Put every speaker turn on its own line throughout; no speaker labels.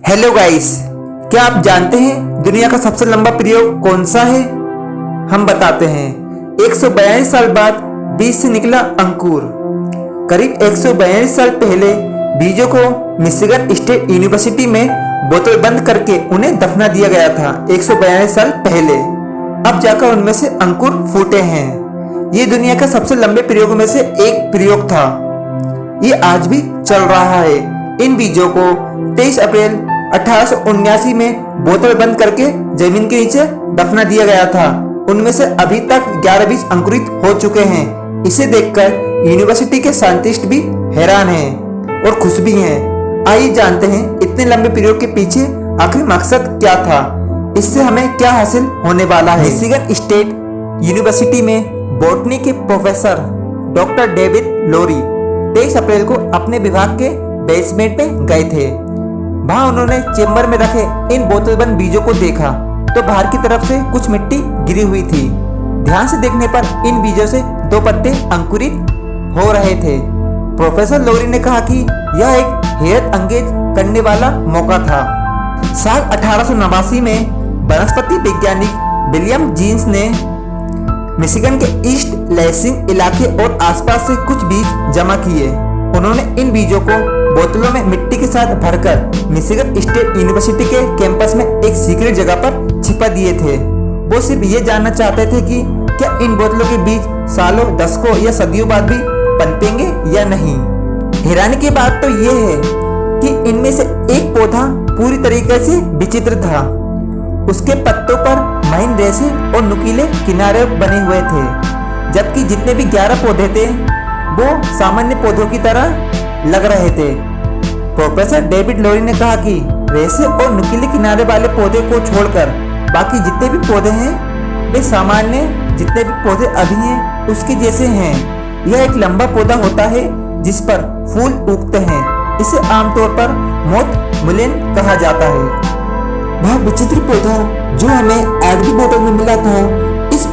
Hello guys, क्या आप जानते हैं दुनिया का सबसे लंबा प्रयोग कौन सा है? हम बताते हैं। 142 साल बाद बीज से निकला अंकुर। करीब 142 साल पहले बीजों को मिशिगन स्टेट यूनिवर्सिटी में बोतल बंद करके उन्हें दफना दिया गया था। 142 साल पहले अब जाकर उनमें से अंकुर फूटे हैं। ये दुनिया का सबसे लंबे प्रयोगों में से एक प्रयोग था। ये आज भी चल रहा है। इन बीजों को 23 अप्रैल 1879 में बोतल बंद करके जमीन के नीचे दफना दिया गया था। उनमें से अभी तक 11 बीज अंकुरित हो चुके हैं। इसे देखकर यूनिवर्सिटी के साइंटिस्ट भी हैरान हैं और खुश भी हैं। आइए जानते हैं इतने लंबे प्रयोग के पीछे आखिर मकसद क्या था, इससे हमें क्या हासिल होने वाला है। मिशिगन स्टेट यूनिवर्सिटी में बॉटनी के प्रोफेसर डॉक्टर डेविड लोरी 23 अप्रैल को अपने विभाग के बेसमेंट में गए थे। वहां उन्होंने चेंबर में रखे इन बोतलबंद बीजों को देखा तो बाहर की तरफ से कुछ मिट्टी गिरी हुई थी। ध्यान से देखने पर इन बीजों से 2 पत्ते अंकुरित हो रहे थे। प्रोफेसर लोरी ने कहा कि यह एक हैरत अंगेज करने वाला मौका था। साल 1889 में वनस्पति वैज्ञानिक विलियम जीन्स ने मिशिगन के ईस्ट लैसिंग इलाके और आसपास से कुछ बीज जमा किए। उन्होंने इन बीजों को बोतलों में मिट्टी के साथ भरकर मिशिगन स्टेट यूनिवर्सिटी के कैंपस में एक सीक्रेट जगह पर छिपा दिए थे। वो सिर्फ ये जानना चाहते थे कि क्या इन बोतलों के बीज सालों, दशकों या सदियों बाद भी पनपेंगे या नहीं। हैरानी की बात तो ये है कि इनमें से एक पौधा पूरी तरीके से विचित्र था। उसके पत्तों पर महीन रेशे और नुकीले किनारे बने हुए थे, जबकि जितने भी 11 पौधे थे वो सामान्य पौधों की तरह लग रहे थे। प्रोफेसर डेविड लोरी ने कहा कि रेशे और नुकीले किनारे वाले पौधे को छोड़कर बाकी जितने भी पौधे हैं वे सामान्य जितने भी पौधे अभी हैं उसके जैसे हैं। यह एक लंबा पौधा होता है जिस पर फूल उगते हैं। इसे आमतौर पर मोथ मुलेन कहा जाता है। वह विचित्र पौधा जो हमें एडवी बोतल में मिला था, इस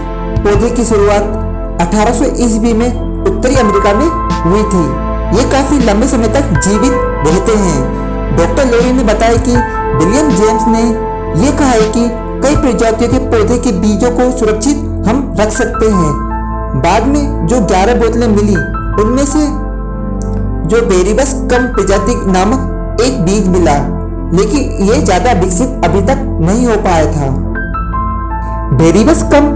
पौधे की शुरुआत 1800 ईस्वी में उत्तरी अमेरिका में हुई थी। ये काफी लंबे समय तक जीवित रहते हैं। डॉक्टर लोरी ने बताया कि विलियम जेम्स ने यह कहा है कि कई प्रजातियों के पौधे के बीजों को सुरक्षित हम रख सकते हैं। बाद में जो 11 बोतलें मिली उनमें से जो बेरीबस कम प्रजाति नामक एक बीज मिला, लेकिन ये ज्यादा विकसित अभी तक नहीं हो पाया था। बेरीबस कम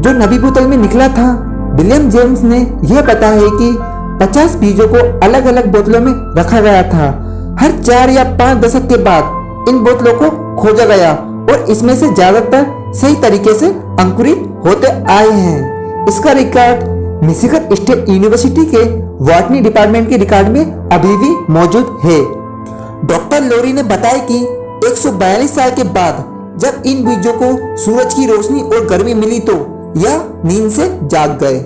जो नवी बोतल में निकला था, विलियम जेम्स ने यह बताया है कि 50 बीजों को अलग अलग बोतलों में रखा गया था। हर 4 या 5 दशक के बाद इन बोतलों को खोजा गया और इसमें से ज्यादातर सही तरीके से अंकुरित होते आए हैं। इसका रिकॉर्ड मिशिगन स्टेट यूनिवर्सिटी के बॉटनी डिपार्टमेंट के रिकॉर्ड में अभी भी मौजूद है। डॉक्टर लोरी ने बताया कि 142 साल के बाद जब इन बीजों को सूरज की रोशनी और गर्मी मिली तो यह नींद से जाग गए।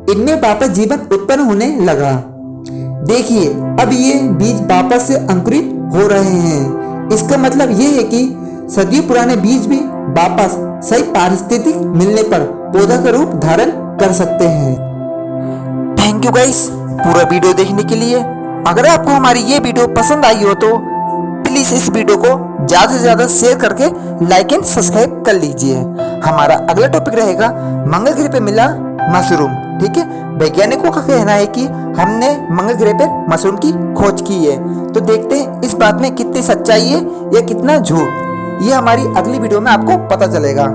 इनमें वापस जीवन उत्पन्न होने लगा। देखिए, अब ये बीज वापस से अंकुरित हो रहे हैं। इसका मतलब ये है कि सदियों पुराने बीज भी वापस सही पारिस्थितिक मिलने पर पौधा का रूप धारण कर सकते हैं। थैंक यू गाइस पूरा वीडियो देखने के लिए। अगर आपको हमारी ये वीडियो पसंद आई हो तो प्लीज इस वीडियो को ज्यादा से ज्यादा शेयर करके लाइक एंड सब्सक्राइब कर लीजिए। हमारा अगला टॉपिक रहेगा मंगल ग्रह पे मिला मशरूम। ठीक है, वैज्ञानिकों का कहना है कि हमने मंगल ग्रह पर मशरूम की खोज की है, तो देखते हैं इस बात में कितनी सच्चाई है या कितना झूठ। ये हमारी अगली वीडियो में आपको पता चलेगा।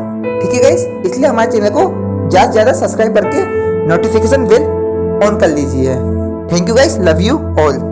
ठीक है गाइस, इसलिए हमारे चैनल को ज्यादा से ज्यादा सब्सक्राइब करके नोटिफिकेशन बेल ऑन कर लीजिए। Thank you guys, love you all.